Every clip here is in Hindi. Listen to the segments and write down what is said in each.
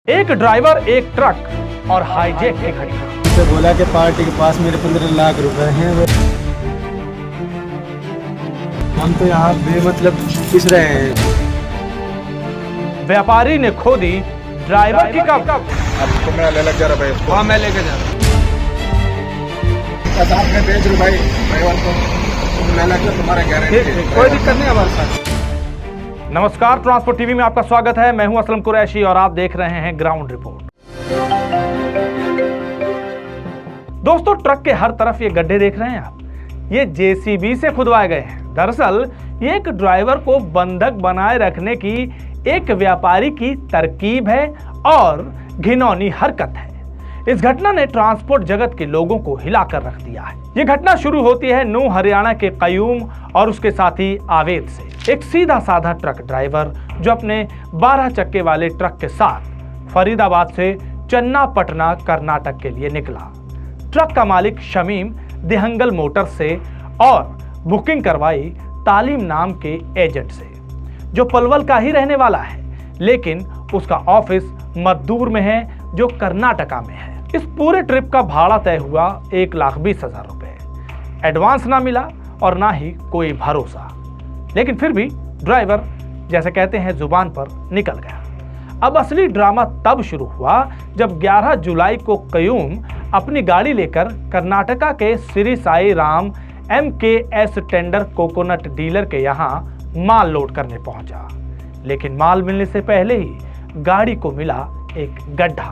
एक ड्राइवर, एक ट्रक और हाईजैक की घटना। से बोला कि पार्टी के पास मेरे 15 लाख रुपए हैं। हम तो यहाँ बेमतलब पिस रहे हैं। व्यापारी ने खो दी ड्राइवर की कब। अब मैं ले लग जा रहा भाई उसको। हाँ, मैं लेके जा रहा साथ में भेज रू भाई ड्राइवर को। मैं लग जा तुम्हारे गारंटी। कोई दिक्कत नहीं हमारे साथ। नमस्कार, ट्रांसपोर्ट टीवी में आपका स्वागत है। मैं हूं असलम कुरैशी और आप देख रहे हैं ग्राउंड रिपोर्ट। दोस्तों, ट्रक के हर तरफ ये गड्ढे देख रहे हैं आप, ये जेसीबी से खुदवाए गए हैं। दरअसल ये एक ड्राइवर को बंधक बनाए रखने की एक व्यापारी की तरकीब है और घिनौनी हरकत है। इस घटना ने ट्रांसपोर्ट जगत के लोगों को हिलाकर रख दिया है। ये घटना शुरू होती है नूंह हरियाणा के कयूम और उसके साथी आवेद से। एक सीधा साधा ट्रक ड्राइवर जो अपने 12 चक्के वाले ट्रक के साथ फरीदाबाद से चन्नापटना कर्नाटक के लिए निकला। ट्रक का मालिक शमीम देहंगल मोटर से और बुकिंग करवाई तालीम नाम के एजेंट से, जो पलवल का ही रहने वाला है, लेकिन उसका ऑफिस मद्दूर में है जो कर्नाटका में है। इस पूरे ट्रिप का भाड़ा तय हुआ 1,20,000 रुपए। एडवांस ना मिला और ना ही कोई भरोसा, लेकिन फिर भी ड्राइवर जैसे कहते हैं जुबान पर निकल गया। अब असली ड्रामा तब शुरू हुआ जब 11 जुलाई को कयूम अपनी गाड़ी लेकर कर्नाटका के Shri Sai Ram MKS tender coconut dealer के यहाँ माल लोड करने पहुंचा, लेकिन माल मिलने से पहले ही गाड़ी को मिला एक गड्ढा,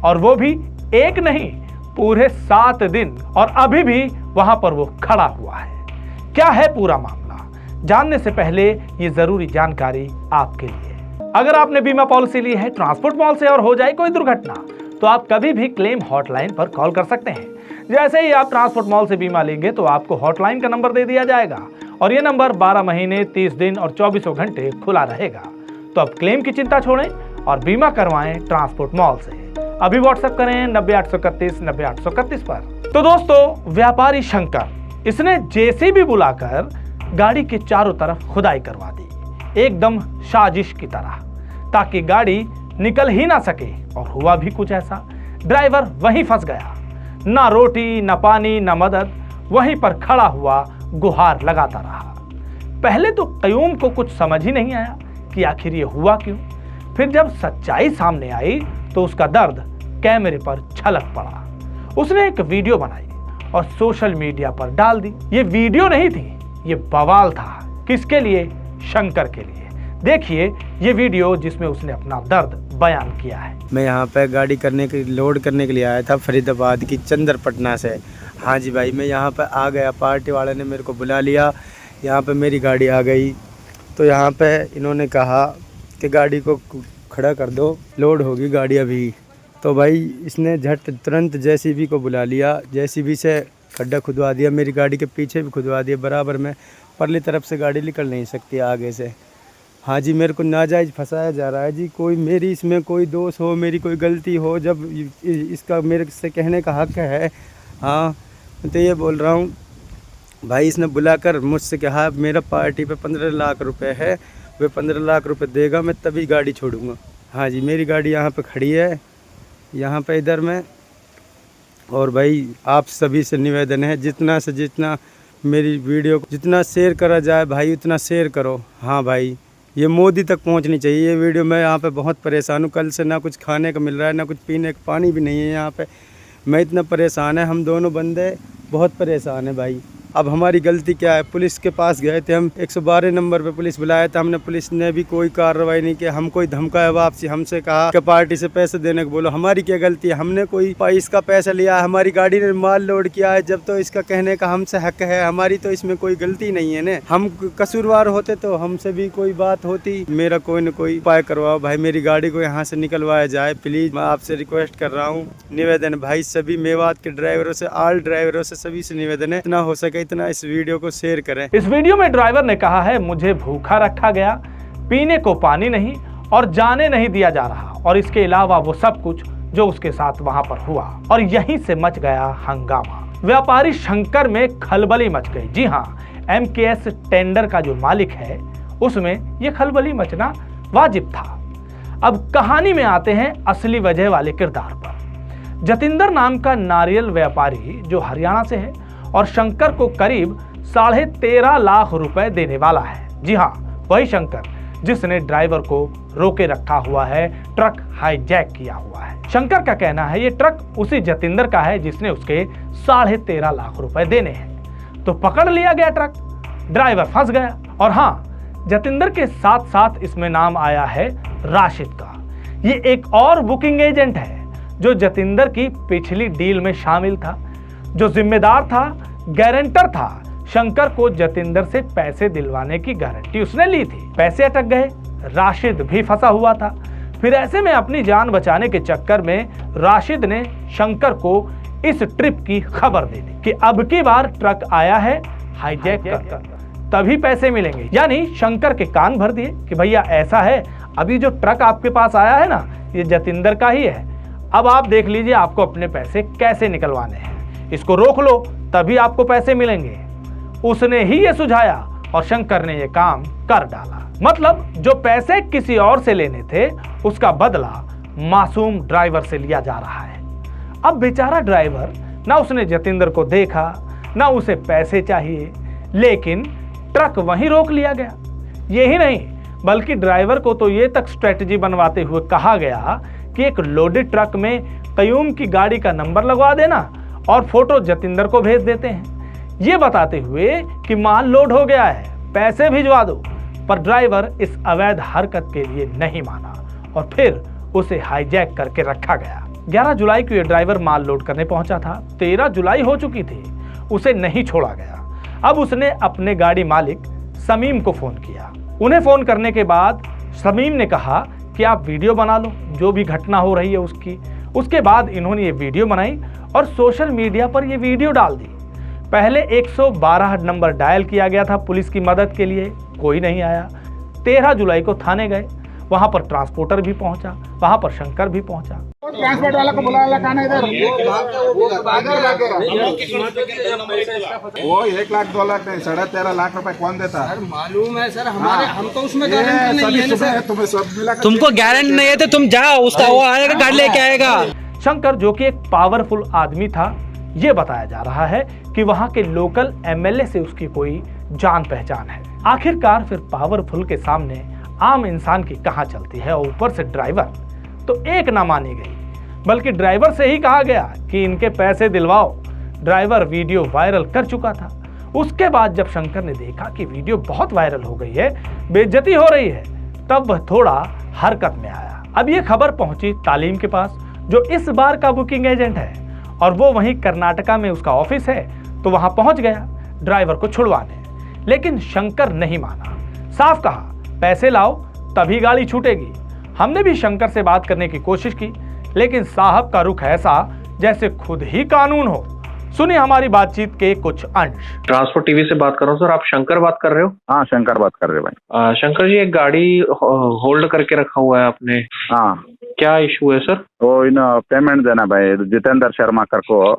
और वो भी एक नहीं, पूरे 7 दिन, और अभी भी वहां पर वो खड़ा हुआ है। क्या है पूरा मामला, जानने से पहले ये जरूरी जानकारी आपके लिए। अगर आपने बीमा पॉलिसी ली है ट्रांसपोर्ट मॉल से और हो जाए कोई दुर्घटना, तो आप कभी भी क्लेम हॉटलाइन पर कॉल कर सकते हैं। जैसे ही आप ट्रांसपोर्ट मॉल से बीमा लेंगे तो आपको हॉटलाइन का नंबर दे दिया जाएगा, और ये नंबर 12 महीने 30 दिन और 24 घंटे खुला रहेगा। तो अब क्लेम की चिंता छोड़ें और बीमा करवाएं ट्रांसपोर्ट मॉल से। अभी व्हाट्सएप करें 90 831 90 831 पर। तो दोस्तों, व्यापारी शंकर, इसने जेसीबी बुलाकर गाड़ी के चारों तरफ खुदाई करवा दी, एकदम साजिश की तरह, ताकि गाड़ी निकल ही ना सके। और हुआ भी कुछ ऐसा, ड्राइवर वहीं फंस गया। ना रोटी, ना पानी, ना मदद, वहीं पर खड़ा हुआ गुहार लगाता रहा। पहले तो कयूम को कुछ समझ ही नहीं आया कि आखिर ये हुआ क्यों। फिर जब सच्चाई सामने आई तो उसका दर्द कैमरे पर छलक पड़ा। उसने एक वीडियो बनाई और सोशल मीडिया पर डाल दी। ये वीडियो नहीं थी, ये बवाल था। किसके लिए? शंकर के लिए। देखिए ये वीडियो जिसमें उसने अपना दर्द बयान किया है। मैं यहाँ पे गाड़ी लोड करने के लिए आया था फरीदाबाद की चंद्रपटना से। हाँ जी भाई, मैं यहाँ पे आ गया, पार्टी वाले ने मेरे को बुला लिया। यहाँ पे मेरी गाड़ी आ गई तो यहाँ पे इन्होंने कहा कि गाड़ी को खड़ा कर दो, लोड होगी गाड़ी अभी। तो भाई इसने झट तुरंत जेसीबी को बुला लिया, जेसीबी से खड्डा खुदवा दिया, मेरी गाड़ी के पीछे भी खुदवा दिया बराबर में। परली तरफ से गाड़ी निकल नहीं सकती आगे से। हाँ जी, मेरे को नाजायज़ फंसाया जा रहा है जी। कोई मेरी इसमें कोई दोष हो, मेरी कोई गलती हो, जब इसका मेरे से कहने का हक है। हाँ, तो ये बोल रहा हूँ भाई, इसने बुलाकर मुझसे कहा मेरा पार्टी पे 15 लाख रुपए है, वे 15 लाख रुपए देगा, मैं तभी गाड़ी छोड़ूंगा। हाँ जी, मेरी गाड़ी यहाँ पे खड़ी है, यहाँ पे इधर में। और भाई आप सभी से निवेदन है, जितना से जितना मेरी वीडियो को जितना शेयर करा जाए भाई उतना शेयर करो। हाँ भाई, ये मोदी तक पहुँचनी चाहिए ये वीडियो। मैं यहाँ पे बहुत परेशान हूँ, कल से ना कुछ खाने का मिल रहा है, ना कुछ पीने का पानी भी नहीं है यहाँ पे। मैं इतना परेशान है, हम दोनों बंदे बहुत परेशान है भाई। अब हमारी गलती क्या है? पुलिस के पास गए थे हम, 112 नंबर पे पुलिस बुलाया था हमने, पुलिस ने भी कोई कार्रवाई नहीं की। हम कोई धमकाया वापसी, हमसे कहा कि पार्टी से पैसे देने को बोलो। हमारी क्या गलती है? हमने कोई इसका पैसा लिया है, हमारी गाड़ी ने माल लोड किया है, जब तो इसका कहने का हमसे हक है, हमारी तो इसमें कोई गलती नहीं है ने। हम कसूरवार होते तो हमसे भी कोई बात होती। मेरा कोई न कोई उपाय करवाओ भाई, मेरी गाड़ी को यहाँ से निकलवाया जाए प्लीज। मैं आपसे रिक्वेस्ट कर रहा हूँ, निवेदन भाई, सभी मेवात के ड्राइवरों से, ऑल ड्राइवरों से, सभी से निवेदन है, इतना हो सके इतना इस वीडियो को शेयर करें। इस वीडियो में ड्राइवर ने कहा है, मुझे भूखा रखा गया, पीने को पानी नहीं और जाने नहीं दिया जा रहा, और इसके अलावा वो सब कुछ जो उसके साथ वहां पर हुआ। और यहीं से मच गया हंगामा। व्यापारी शंकर में खलबली मच गई। जी हाँ, MKS टेंडर का जो मालिक है उसमें यह खलबली मचना वाजिब था। अब कहानी में आते हैं असली वजह वाले किरदार पर। जतिंदर नाम का नारियल व्यापारी जो हरियाणा से है और शंकर को करीब 13.5 लाख रुपए देने वाला है। जी हाँ, वही शंकर जिसने ड्राइवर को रोके रखा हुआ है, ट्रक हाईजैक किया हुआ है। शंकर का कहना है ये ट्रक उसी जतिंदर का है जिसने उसके 13.5 लाख रुपए देने हैं। तो पकड़ लिया गया ट्रक, ड्राइवर फंस गया। और हाँ, जतिंदर के साथ साथ इसमें नाम आया है राशिद का। ये एक और बुकिंग एजेंट है जो जतिंदर की पिछली डील में शामिल था, जो जिम्मेदार था, गारंटर था। शंकर को जतिंदर से पैसे दिलवाने की गारंटी उसने ली थी। पैसे अटक गए, राशिद भी फंसा हुआ था। फिर ऐसे में अपनी जान बचाने के चक्कर में राशिद ने शंकर को इस ट्रिप की खबर दे दी कि अब की बार ट्रक आया है हाईजैक कर, तभी पैसे मिलेंगे। यानी शंकर के कान भर दिए कि भैया ऐसा है, अभी जो ट्रक आपके पास आया है ना, ये जतिंदर का ही है। अब आप देख लीजिए आपको अपने पैसे कैसे निकलवाने हैं, इसको रोक लो तभी आपको पैसे मिलेंगे। उसने ही ये सुझाया और शंकर ने ये काम कर डाला। मतलब जो पैसे किसी और से लेने थे उसका बदला मासूम ड्राइवर से लिया जा रहा है। अब बेचारा ड्राइवर, ना उसने जतिंदर को देखा, ना उसे पैसे चाहिए, लेकिन ट्रक वहीं रोक लिया गया। यही नहीं, बल्कि ड्राइवर को तो ये तक स्ट्रेटजी बनवाते हुए कहा गया कि एक लोडेड ट्रक में कयूम की गाड़ी का नंबर लगवा देना और फोटो जतिंदर को भेज देते हैं, ये बताते हुए कि माल लोड हो गया है, पैसे भिजवा दो। पर ड्राइवर इस अवैध हरकत के लिए नहीं माना और फिर उसे हाईजैक करके रखा गया। 11 जुलाई को यह ड्राइवर माल लोड करने पहुंचा था। 13 जुलाई हो चुकी थी, उसे नहीं छोड़ा गया। अब उसने अपने गाड़ी मालिक समीम को फोन किया। उन्हें फोन करने के बाद समीम ने कहा कि आप वीडियो बना लो जो भी घटना हो रही है उसकी। उसके बाद इन्होंने ये वीडियो बनाई और सोशल मीडिया पर ये वीडियो डाल दी। पहले 112 नंबर डायल किया गया था पुलिस की मदद के लिए, कोई नहीं आया। 13 जुलाई को थाने गए, वहां पर ट्रांसपोर्टर भी पहुंचा, वहां पर शंकर भी पहुंचा। ट्रांसपोर्ट वाला को बुलाया कहाँ है इधर? वो 1 लाख 2 लाख नहीं, 13.5 लाख रुपए कौन देता? सर मालूम है सर, हमारे हम तो उसमें गारंटी नहीं है ना सर। तुम्हें सब मिला, तुमको गारंटी नहीं है तो तुम जाओ, उसका वो आएगा गाड़ी लेके आएगा। शंकर जो कि एक पावरफुल आदमी था, ये बताया जा रहा है कि वहां के लोकल एमएलए से उसकी कोई जान पहचान है। आखिरकार फिर पावरफुल के सामने आम इंसान की कहां चलती है, और ऊपर से ड्राइवर तो एक ना मानी गई, बल्कि ड्राइवर से ही कहा गया कि इनके पैसे दिलवाओ। ड्राइवर वीडियो वायरल कर चुका था। उसके बाद जब शंकर ने देखा कि वीडियो बहुत वायरल हो गई है, बेइज्जती हो रही है, तब वह थोड़ा हरकत में आया। अब ये खबर पहुंची तालीम के पास, जो इस बार का बुकिंग एजेंट है, और वो वहीं कर्नाटका में उसका ऑफिस है। तो वहां पहुंच गया ड्राइवर को छुड़वाने, लेकिन शंकर नहीं माना। साफ कहा पैसे लाओ तभी गाड़ी छूटेगी। हमने भी शंकर से बात करने की कोशिश की, लेकिन साहब का रुख ऐसा जैसे खुद ही कानून हो। सुनिए हमारी बातचीत के कुछ अंश। ट्रांसपोर्ट टीवी से बात कर रहा हूँ सर, आप शंकर बात कर रहे हो? हाँ शंकर बात कर रहे भाई। शंकर जी, एक गाड़ी होल्ड करके रखा हुआ है आपने। हाँ, क्या इशू है सर? वो इन पेमेंट देना भाई, जितेंद्र शर्मा कर को,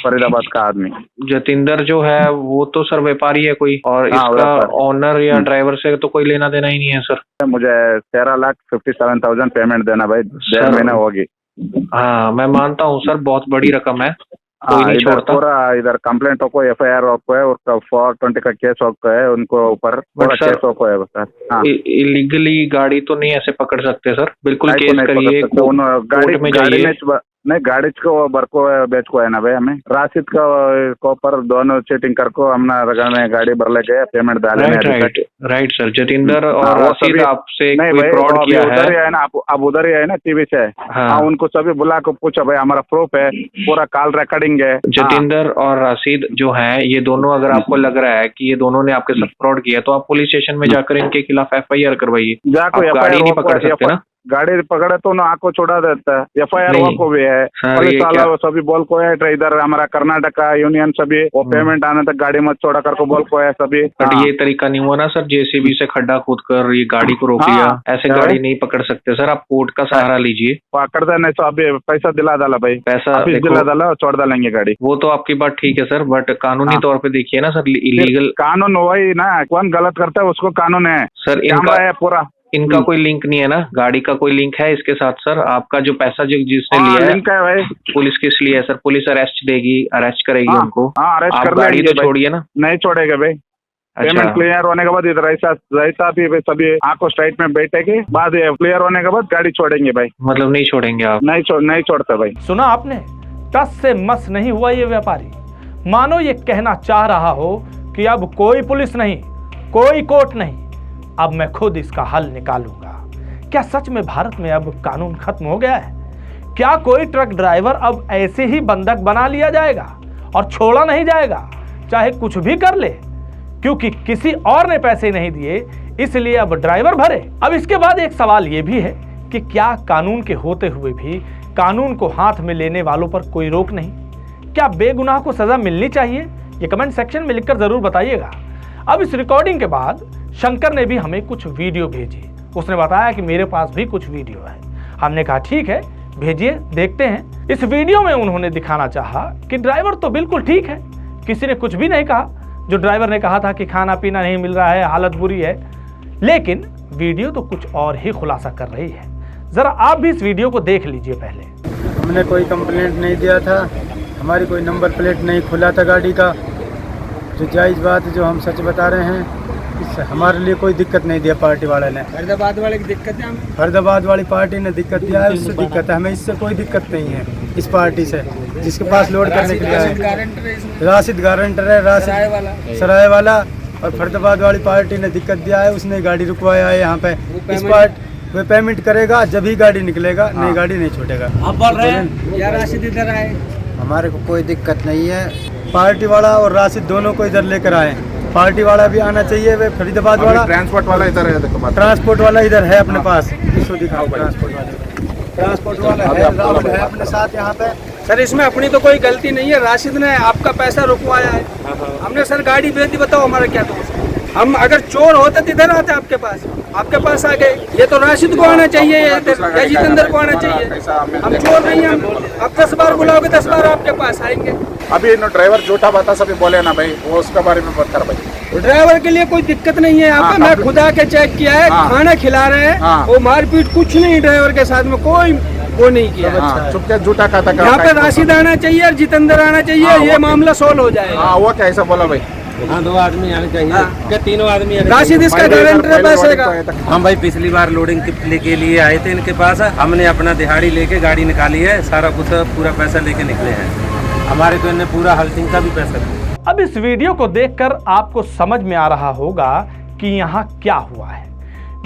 फरीदाबाद का आदमी। जतिंदर जो है वो तो सर व्यापारी है कोई, और हाँ, इसका ऑनर या ड्राइवर से तो कोई लेना देना ही नहीं है सर। मुझे 13,57,000 पेमेंट देना भाई, 1.5 महीना होगी। हाँ मैं मानता हूँ सर, बहुत बड़ी रकम है, कोई नहीं इधर छोड़ता। पूरा इधर कंप्लेंट को, FIR को है, उसका 420 का केस को है, उनको ऊपर पूरा सर, केस को है सर। हाँ, इलीगली गाड़ी तो नहीं ऐसे पकड़ सकते सर, बिल्कुल नहीं, केस नहीं करिए, पकड़ सकते। कोर्ट में जाइए। नहीं, गाड़ी को बरको है, बेच को है ना भाई। हमें राशिद को पर दोनों चीटिंग कर को हमने गाड़ी भर ले गए, पेमेंट डाले। राइट सर, जतिंदर और राशिद आपसे कोई फ्रॉड किया उधर ही है ना, आप उधर ही है ना टीवी से। हाँ, उनको सभी बुला को पूछो भाई, हमारा प्रूफ है, पूरा कॉल रिकॉर्डिंग है। जतिंदर और राशिद जो हैं, ये दोनों, अगर आपको लग रहा है कि ये दोनों ने आपके साथ फ्रॉड किया, तो आप पुलिस स्टेशन में जाकर इनके खिलाफ FIR करवाइए। गाड़ी नहीं पकड़ सकते ना, गाड़ी पकड़े तो ना आको छोड़ा देता है। FIR को भी है, पुलिस वाला सभी बोल को है, इधर हमारा कर्नाटका यूनियन सभी वो पेमेंट आने तक गाड़ी मत छोड़ा कर को बोल को है सभी। बट ये तरीका नहीं हुआ ना सर, JCB से खड्डा खोद कर ये गाड़ी को रोक लिया, ऐसे गाड़ी नहीं पकड़ सकते सर। आप कोर्ट का सहारा लीजिए। पकड़ता नहीं तो अभी पैसा दिला डाला भाई, पैसा दिला डाला और छोड़ डालेंगे गाड़ी। वो तो आपकी बात ठीक है सर, बट कानूनी तौर पे देखिए ना सर, इलीगल कानून वही ना, कौन गलत करता है उसको कानून है सर। इनका है पूरा इनका कोई लिंक नहीं है ना, गाड़ी का कोई लिंक है इसके साथ सर? आपका जो पैसा जो जिसने लिया है, लिंक है भाई। पुलिस किस लिए है सर? पुलिस अरेस्ट देगी, अरेस्ट करेगी उनको। अरेस्ट आप कर गाड़ी लेंगे तो भाई। छोड़िए ना। नहीं छोड़ेगा भाई। पेमेंट क्लियर होने के बाद इधर ऐसा भी सभी आपको स्ट्राइट में बैठे के बाद क्लियर होने के बाद गाड़ी छोड़ेंगे भाई। मतलब नहीं छोड़ेंगे आप? नहीं छोड़ते भाई। सुना आपने, टस से मस नहीं हुआ ये व्यापारी। मानो ये कहना चाह रहा हो कि अब कोई पुलिस नहीं, कोई कोर्ट नहीं, अब मैं खुद इसका हल निकालूंगा। क्या सच में भारत में अब कानून खत्म हो गया है? क्या कोई ट्रक ड्राइवर अब ऐसे ही बंधक बना लिया जाएगा और छोड़ा नहीं जाएगा, चाहे कुछ भी कर ले? क्योंकि किसी और ने पैसे नहीं दिए इसलिए अब ड्राइवर भरे। अब इसके बाद एक सवाल यह भी है कि क्या कानून के होते हुए भी कानून को हाथ में लेने वालों पर कोई रोक नहीं? क्या बेगुनाह को सजा मिलनी चाहिए? ये कमेंट सेक्शन में लिखकर जरूर बताइएगा। अब इस रिकॉर्डिंग के बाद शंकर ने भी हमें कुछ वीडियो भेजी। उसने बताया कि मेरे पास भी कुछ वीडियो है। हमने कहा ठीक है, भेजिए, देखते हैं। इस वीडियो में उन्होंने दिखाना चाहा कि ड्राइवर तो बिल्कुल ठीक है, किसी ने कुछ भी नहीं कहा। जो ड्राइवर ने कहा था कि खाना पीना नहीं मिल रहा है, हालत बुरी है, लेकिन वीडियो तो कुछ और ही खुलासा कर रही है। जरा आप भी इस वीडियो को देख लीजिए। पहले हमने कोई कंप्लेंट नहीं दिया था, हमारी कोई नंबर प्लेट नहीं खुला था गाड़ी का। जो जायज़ बात है, जो हम सच बता रहे हैं, इससे हमारे लिए कोई दिक्कत नहीं दिया पार्टी वाले ने। फरीदाबाद वाले की दिक्कत है, फरीदाबाद वाली पार्टी ने दिक्कत दिया है, उससे दिक्कत है। हमें इससे कोई दिक्कत नहीं है, इस पार्टी से जिसके पास लोड करने के लिए है। राशिद गारंटर है, राशिद सराय वाला। और फरीदाबाद वाली पार्टी ने दिक्कत दिया है, उसने गाड़ी रुकवाया है यहाँ पे। इस पार्टी वे पेमेंट करेगा जब ही गाड़ी निकलेगा, नहीं गाड़ी नहीं छूटेगा। आप बोल रहे हैं या राशिद इधर आए? हमारे को कोई दिक्कत नहीं है, पार्टी वाला और राशिद दोनों को इधर लेकर आए। पार्टी वाला भी आना चाहिए, वे फरीदाबाद वाला। ट्रांसपोर्ट वाला इधर है, ट्रांसपोर्ट वाला इधर है अपने पास, इसको दिखाओ। ट्रांसपोर्ट वाला है, राहुल है अपने साथ यहाँ पे। सर इसमें अपनी तो कोई गलती नहीं है, राशिद ने आपका पैसा रुकवाया है। हमने सर गाड़ी भेज दी, बताओ हमारा क्या दोष है? हम अगर चोर होते तो इधर आते आपके पास आ गए। ये तो राशिद को आना चाहिए या जितेंद्र को आना चाहिए। हम चोर नहीं हैं, अब 10 बार बुलाओगे 10 बार आपके पास आएंगे। अभी ड्राइवर झूठा बात सभी बोले ना भाई, वो उसके बारे में बात कर भाई। ड्राइवर के लिए कोई दिक्कत नहीं है यहाँ पे। मैं खुद आके चेक किया है, खाना खिला रहे हैं, वो मारपीट कुछ नहीं, ड्राइवर के साथ में कोई वो नहीं किया। चुपचाप झूठा खाता यहाँ पे राशिद आना चाहिए और जितेंद्र आना चाहिए, ये मामला सोल्व हो जाएगा। वो कैसा बोला भाई? हाँ 2 आदमी आने चाहिए, क्या 3 आदमी आने राशिद इसका गारंटर है पैसे का। हम भाई पिछली बार लोडिंग के लिए आए थे इनके पास, हमने अपना दिहाड़ी लेके गाड़ी निकाली है, सारा कुछ पूरा पैसा लेके निकले हैं। हमारे तो इन्हें पूरा हल्टिंग का भी पैसा दिया। अब इस वीडियो को देखकर आपको समझ में आ रहा होगा कि यहाँ क्या हुआ है।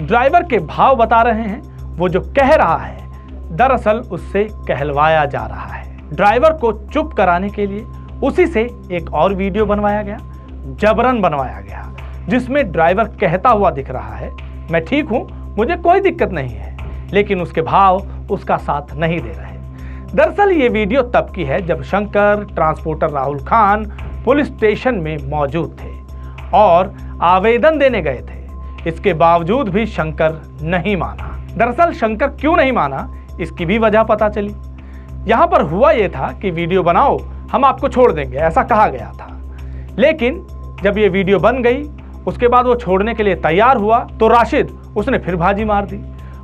ड्राइवर के भाव बता रहे हैं, वो जो कह रहा है दरअसल उससे कहलवाया जा रहा है। ड्राइवर को चुप कराने के लिए उसी से एक और वीडियो बनवाया गया, जबरन बनवाया गया, जिसमें ड्राइवर कहता हुआ दिख रहा है, मैं ठीक हूं, मुझे कोई दिक्कत नहीं है, लेकिन उसके भाव उसका साथ नहीं दे रहे। दरअसल ये वीडियो तब की है जब Shankar, transporter Rahul Khan police station में मौजूद थे और आवेदन देने गए थे। इसके बावजूद भी शंकर नहीं माना। दरअसल शंकर क्यों नहीं माना, इसकी भी वजह पता चली। यहाँ पर हुआ यह था कि वीडियो बनाओ, हम आपको छोड़ देंगे, ऐसा कहा गया था। लेकिन जब ये वीडियो बन गई, उसके बाद वो छोड़ने के लिए तैयार हुआ तो राशिद उसने फिर बाजी मार दी।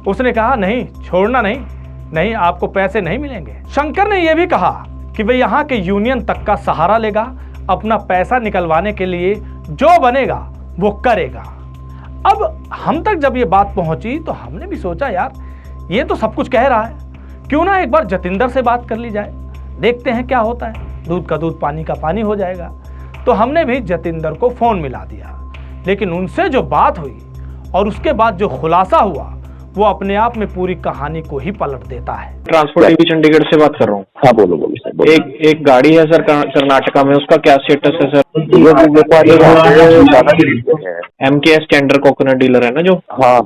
उसने कहा नहीं, छोड़ना नहीं, आपको पैसे नहीं मिलेंगे। शंकर ने यह भी कहा कि वह यहाँ के यूनियन तक का सहारा लेगा, अपना पैसा निकलवाने के लिए जो बनेगा वो करेगा। अब हम तक जब ये बात पहुंची तो हमने भी सोचा यार ये तो सब कुछ कह रहा है, क्यों ना एक बार जतिंदर से बात कर ली जाए, देखते हैं क्या होता है, दूध का दूध पानी का पानी हो जाएगा। तो हमने भी जतिंदर को फोन मिला दिया, लेकिन उनसे जो बात हुई और उसके बाद जो खुलासा हुआ वो अपने आप में पूरी कहानी को ही पलट देता है। ट्रांसपोर्ट टीवी चंडीगढ़ से बात कर रहा हूँ। हाँ बोलो। एक गाड़ी है सर कर्नाटका में, उसका क्या स्टेटस है sir? MKS tender coconut dealer है ना जो? हाँ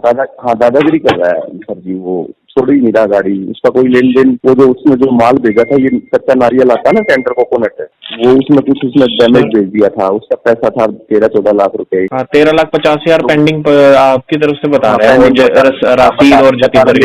दादागिरी कर रहा है सर जी, वो छोड़ ही नहीं रहा गाड़ी, उसका कोई लेन देन। वो जो उसने जो माल भेजा था, ये कच्चा नारियल आता है ना, टेंडर कोकोनट है, वो उसमें कुछ उसने डैमेज भेज दिया था। उसका पैसा था 13-14 लाख रुपए। 13,50,000 पेंडिंग आपकी तरफ से बता रहे हैं राशिद और जतिंदर।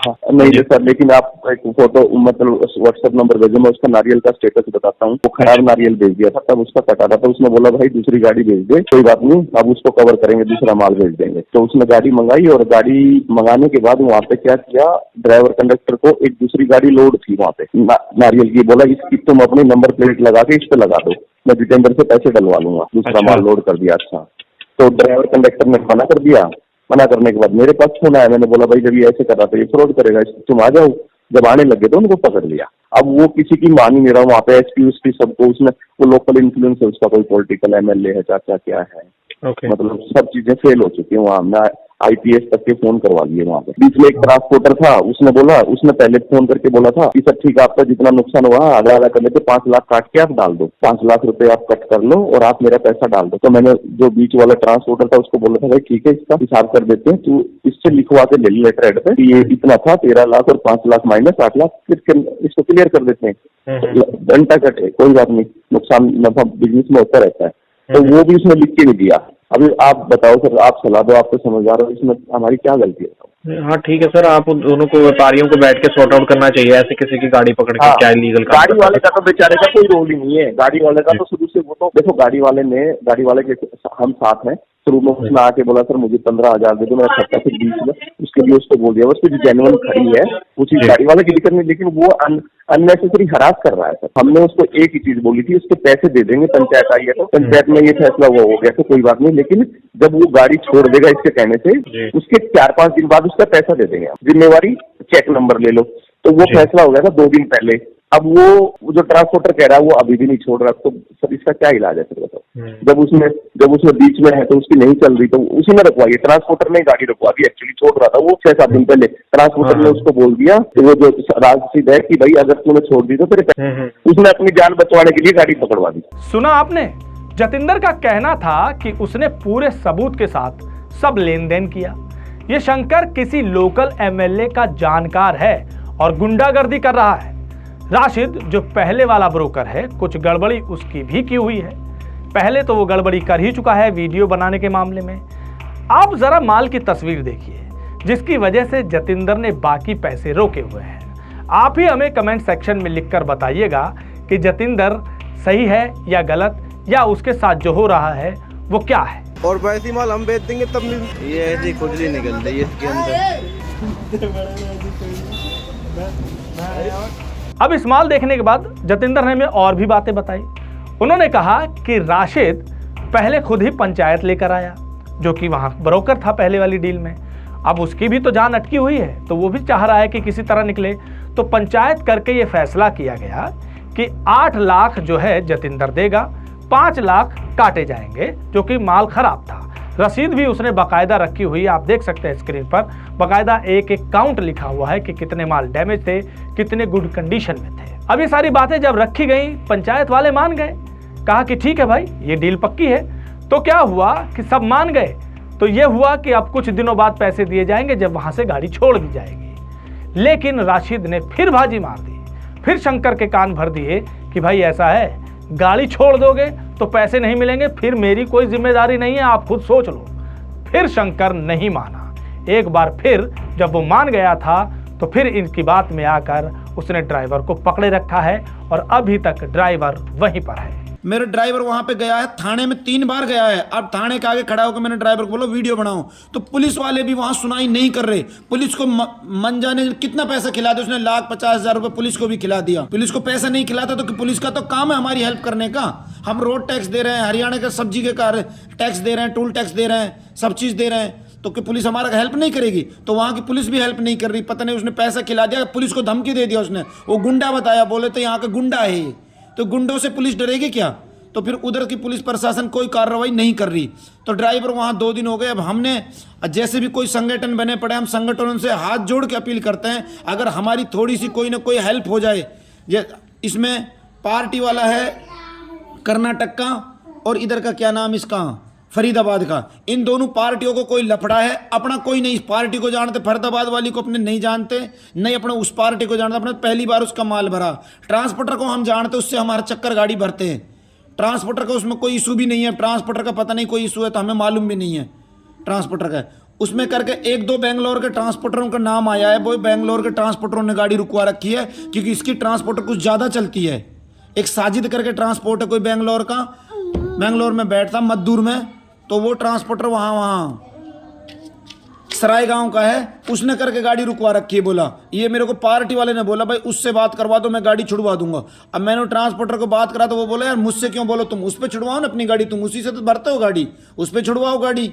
हाँ नहीं सर, लेकिन आप एक फोटो मतलब व्हाट्सएप नंबर भेजो, मैं उसका नारियल का स्टेटस बताता हूँ। वो खराब नारियल भेज दिया था, तब उसका कटा था, तो उसने बोला भाई दूसरी गाड़ी भेज दे, कोई बात नहीं, अब उसको कवर करेंगे, दूसरा माल भेज देंगे। तो उसने गाड़ी मंगाई और गाड़ी मंगाने के बाद वहाँ पे क्या किया, ड्राइवर कंडक्टर को एक दूसरी गाड़ी लोड थी वहाँ पे नारियल की, बोला इसकी तुम अपनी नंबर प्लेट लगा के इस पे लगा दो, मैं जितेंद्र से पैसे डलवा लूंगा, दूसरा माल लोड कर दिया। अच्छा, तो ड्राइवर कंडक्टर ने मना कर दिया। मना करने के बाद मेरे पास फोन आया, मैंने बोला भाई जब ये ऐसे कर रहा था ये फ्रॉड करेगा, तुम आ जाओ। जब आने लगे तो उनको पकड़ लिया। अब वो किसी की मान ही नहीं रहा, वहाँ पे एसपी उसपी सबको, उसने वो लोकल इन्फ्लुएंस है उसका, कोई पॉलिटिकल एमएलए है, चाचा क्या है, मतलब सब चीजें फेल हो चुकी है वहाँ। मैं आईपीएस तक के फोन करवा दिए वहाँ पे। बीच में एक ट्रांसपोर्टर था, उसने बोला, उसने पहले फोन करके बोला था कि सर ठीक है आपका जितना नुकसान हुआ आधा आधा कर लेते, 5 लाख काट के आप डाल दो, 5 लाख रुपए आप कट कर लो और आप मेरा पैसा डाल दो। तो मैंने जो बीच वाला ट्रांसपोर्टर था उसको बोला था भाई ठीक है इसका हिसाब कर देते हैं, तू इससे लिखवा के ले लेटर हेड पे कि ये इतना था, 13 लाख और 5 लाख माइनस 8 लाख, फिर इसको क्लियर कर देते हैं, घंटा कटे, कोई बात नहीं, नुकसान नफा बिजनेस में होता रहता है। तो वो भी उसने लिख के नहीं दिया। अभी आप बताओ सर, आप सलाह दो, आप तो समझदार हो, इसमें हमारी क्या गलती है? हाँ ठीक है सर, आप दोनों को व्यापारियों को बैठ के सॉर्ट आउट करना चाहिए, ऐसे किसी की गाड़ी पकड़ के क्या इलीगल काम। गाड़ी वाले का तो बेचारे का कोई रोल ही नहीं है, गाड़ी वाले का तो शुरू से वो तो देखो, गाड़ी वाले के हम साथ हैं, शुरू में उसने आके बोला सर मुझे 15,000 दे दो, मेरा खर्चा फिर 20 में, उसके लिए उसको बोल दिया, उसकी जो जेन्युइन खड़ी है वो चीज गाड़ी वाले की दिक्कत नहीं, लेकिन वो अननेसेसरी हरास कर रहा है सर। हमने उसको एक ही चीज बोली थी, उसके पैसे दे देंगे, पंचायत आई है तो पंचायत में ये फैसला वो हो गया तो कोई बात नहीं, लेकिन जब वो गाड़ी छोड़ देगा इसके कहने से, उसके 4-5 दिन बाद उसका पैसा दे देंगे, जिम्मेवारी चेक नंबर ले लो। तो वो फैसला हो गया था 2 दिन पहले। अब वो जो ट्रांसपोर्टर कह रहा है वो अभी भी नहीं छोड़ रहा, तो सर इसका क्या इलाज है फिर बताओ? जब उसमें बीच में है तो उसकी नहीं चल रही तो उसी में रखवाइए। ट्रांसपोर्टर ने गाड़ी रखवा दी, एक्चुअली छोड़ रहा था वो 6-7 दिन पहले, ट्रांसपोर्टर ने उसको बोल दिया कि वो जो राजसीद है कि भाई अगर तूने छोड़ दी तो तेरे, उसने अपनी जान बचवाने के लिए गाड़ी पकड़वा दी। सुना आपने, जतिंदर का कहना था कि उसने पूरे सबूत के साथ सब लेन देन किया। ये शंकर किसी लोकल एमएलए का जानकार है और गुंडागर्दी कर रहा है। राशिद जो पहले वाला ब्रोकर है, कुछ गड़बड़ी उसकी भी की हुई है, पहले तो वो गड़बड़ी कर ही चुका है वीडियो बनाने के मामले में। आप जरा माल की तस्वीर देखिए जिसकी वजह से जतिंदर ने बाकी पैसे रोके हुए हैं। आप ही हमें कमेंट सेक्शन में लिखकर बताइएगा कि जतिंदर सही है या गलत, या उसके साथ जो हो रहा है वो क्या है। और वैसी माल हम बेच देंगे तब ये ऐसी खुजली निकल रही है इसके अंदर। अब इस माल देखने के बाद जतिंदर ने हमें और भी बातें बताई। उन्होंने कहा कि राशिद पहले खुद ही पंचायत लेकर आया, जो कि वहां ब्रोकर था पहले वाली डील में। अब उसकी भी तो जान अटकी हुई है, तो वो भी चाह रहा है कि किसी तरह निकले। तो पंचायत करके ये फैसला किया गया कि 8 लाख जो है जतिंदर देगा, 5 लाख काटे जाएंगे, जो कि माल खराब था। रसीद भी उसने बाकायदा रखी हुई है, आप देख सकते हैं स्क्रीन पर, बाकायदा एक काउंट लिखा हुआ है कि कितने माल डैमेज थे, कितने गुड कंडीशन में थे। अब ये सारी बातें जब रखी गई, पंचायत वाले मान गए, कहा कि ठीक है भाई ये डील पक्की है। तो क्या हुआ कि सब मान गए, तो ये हुआ कि अब कुछ दिनों बाद पैसे दिए जाएंगे जब वहां से गाड़ी छोड़ दी जाएगी। लेकिन राशिद ने फिर बाजी मार दी, फिर शंकर के कान भर दिए कि भाई ऐसा है, गाड़ी छोड़ दोगे तो पैसे नहीं मिलेंगे, फिर मेरी कोई जिम्मेदारी नहीं है, आप खुद सोच लो। फिर शंकर नहीं माना। एक बार फिर जब वो मान गया था तो फिर इनकी बात में आकर उसने ड्राइवर को पकड़े रखा है और अभी तक ड्राइवर वहीं पर है। मेरा ड्राइवर वहां पे गया है, थाने में 3 बार गया है। अब थाने के आगे खड़ा होकर मैंने ड्राइवर को बोला वीडियो बनाओ, तो पुलिस वाले भी वहां सुनाई नहीं कर रहे। पुलिस को मन जाने कितना पैसा खिला दिया उसने, 1,50,000 रुपए पुलिस को भी खिला दिया। पुलिस को पैसा नहीं खिलाता तो पुलिस का तो काम है हमारी हेल्प करने का। हम रोड टैक्स दे रहे हैं, हरियाणा के सब्जी के कार टैक्स दे रहे हैं, टूल टैक्स दे रहे हैं, सब चीज दे रहे हैं, तो कि पुलिस हमारा हेल्प नहीं करेगी? तो वहां की पुलिस भी हेल्प नहीं कर रही। पता नहीं उसने पैसा खिला दिया, पुलिस को धमकी दे दिया उसने, वो गुंडा बताया, बोले तो यहाँ का गुंडा है ये, तो गुंडों से पुलिस डरेगी क्या? तो फिर उधर की पुलिस प्रशासन कोई कार्रवाई नहीं कर रही। तो ड्राइवर वहां 2 दिन हो गए। अब हमने जैसे भी कोई संगठन बने पड़े, हम संगठनों से हाथ जोड़ के अपील करते हैं, अगर हमारी थोड़ी सी कोई ना कोई हेल्प हो जाए। इसमें पार्टी वाला है कर्नाटक का और इधर का क्या नाम इसका फरीदाबाद का, इन दोनों पार्टियों को कोई लफड़ा है, अपना कोई नहीं इस पार्टी को जानते, फरीदाबाद वाली को अपने नहीं जानते, नहीं अपना उस पार्टी को जानते, अपने पहली बार उसका माल भरा। ट्रांसपोर्टर को हम जानते, उससे हमारा चक्कर गाड़ी भरते हैं। ट्रांसपोर्टर का उसमें कोई इशू भी नहीं है, ट्रांसपोर्टर का पता नहीं कोई इशू है तो हमें मालूम भी नहीं है ट्रांसपोर्टर का। उसमें करके 1-2 बेंगलोर के ट्रांसपोर्टरों का नाम आया है। वो बेंगलोर के ट्रांसपोर्टरों ने गाड़ी रुकवा रखी है क्योंकि इसकी ट्रांसपोर्टर कुछ ज़्यादा चलती है। एक साजिद करके ट्रांसपोर्ट है कोई बेंगलोर का, बेंगलोर में बैठता मद्दूर में, तो वो ट्रांसपोर्टर वहाँ सराय गांव का है, उसने करके गाड़ी रुकवा रखी है। बोला ये मेरे को पार्टी वाले ने बोला भाई उससे बात करवा दो, मैं गाड़ी छुड़वा दूंगा। अब मैंने ट्रांसपोर्टर को बात करा तो वो बोला यार मुझसे क्यों बोलो, तुम उस पर छुड़वाओ ना अपनी गाड़ी, तुम उसी से तो भरते हो गाड़ी, उस पर छुड़वाओ गाड़ी।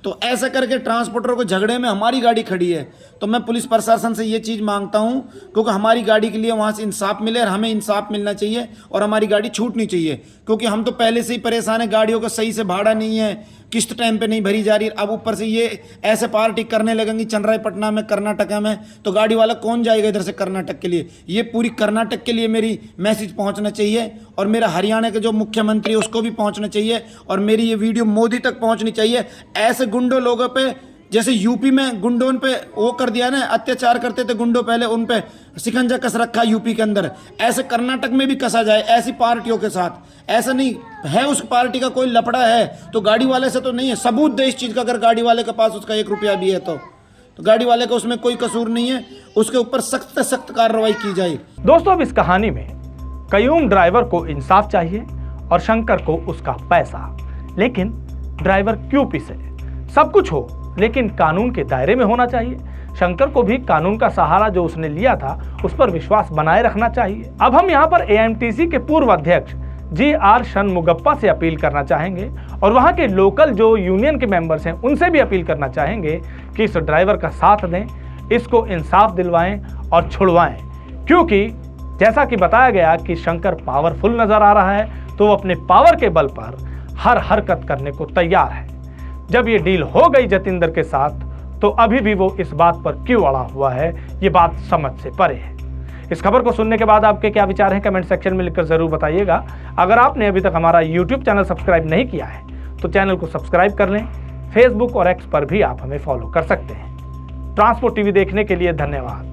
तो ऐसा करके ट्रांसपोर्टर को झगड़े में हमारी गाड़ी खड़ी है। तो मैं पुलिस प्रशासन से ये चीज़ मांगता हूँ क्योंकि हमारी गाड़ी के लिए वहाँ से इंसाफ मिले और हमें इंसाफ मिलना चाहिए और हमारी गाड़ी छूटनी चाहिए, क्योंकि हम तो पहले से ही परेशान है, गाड़ियों का सही से भाड़ा नहीं है, किस्त टाइम पे नहीं भरी जा रही। अब ऊपर से ये ऐसे पार्टी करने लगेंगी चंद्रायपटना में, कर्नाटक में, तो गाड़ी वाला कौन जाएगा इधर से कर्नाटक के लिए। ये पूरी कर्नाटक के लिए मेरी मैसेज पहुंचना चाहिए और मेरा हरियाणा के जो मुख्यमंत्री है उसको भी पहुंचना चाहिए और मेरी ये वीडियो मोदी तक पहुंचनी चाहिए। ऐसे गुंडों लोगों पे, जैसे यूपी में गुंडों पे वो कर दिया ना, अत्याचार करते थे गुंडों, पहले उन पे शिकंजा कस रखा यूपी के अंदर, ऐसे कर्नाटक में भी कसा जाए ऐसी पार्टियों के साथ। ऐसा नहीं है उस पार्टी का कोई लफड़ा है तो गाड़ी वाले से तो नहीं है, सबूत दे इस चीज़ का। अगर गाड़ी वाले के पास उसका 1 रुपया भी है तो गाड़ी वाले का उसमें कोई कसूर नहीं है, उसके ऊपर सख्त से सख्त कार्रवाई की जाए। दोस्तों अब इस कहानी में कयूम ड्राइवर को इंसाफ चाहिए और शंकर को उसका पैसा, लेकिन ड्राइवर क्यों पिसे? सब कुछ हो लेकिन कानून के दायरे में होना चाहिए। शंकर को भी कानून का सहारा जो उसने लिया था उस पर विश्वास बनाए रखना चाहिए। अब हम यहाँ पर एएमटीसी के पूर्व अध्यक्ष GR षणमुगप्पा से अपील करना चाहेंगे और वहाँ के लोकल जो यूनियन के मेंबर्स हैं उनसे भी अपील करना चाहेंगे कि इस ड्राइवर का साथ दें, इसको इंसाफ दिलवाएं और छुड़वाएं, क्योंकि जैसा कि बताया गया कि शंकर पावरफुल नजर आ रहा है तो वो अपने पावर के बल पर हर हरकत करने को तैयार है। जब ये डील हो गई जतिंदर के साथ तो अभी भी वो इस बात पर क्यों अड़ा हुआ है, ये बात समझ से परे है। इस खबर को सुनने के बाद आपके क्या विचार हैं कमेंट सेक्शन में लिखकर जरूर बताइएगा। अगर आपने अभी तक हमारा YouTube चैनल सब्सक्राइब नहीं किया है तो चैनल को सब्सक्राइब कर लें। फेसबुक और एक्स पर भी आप हमें फॉलो कर सकते हैं। ट्रांसपोर्ट टीवी देखने के लिए धन्यवाद।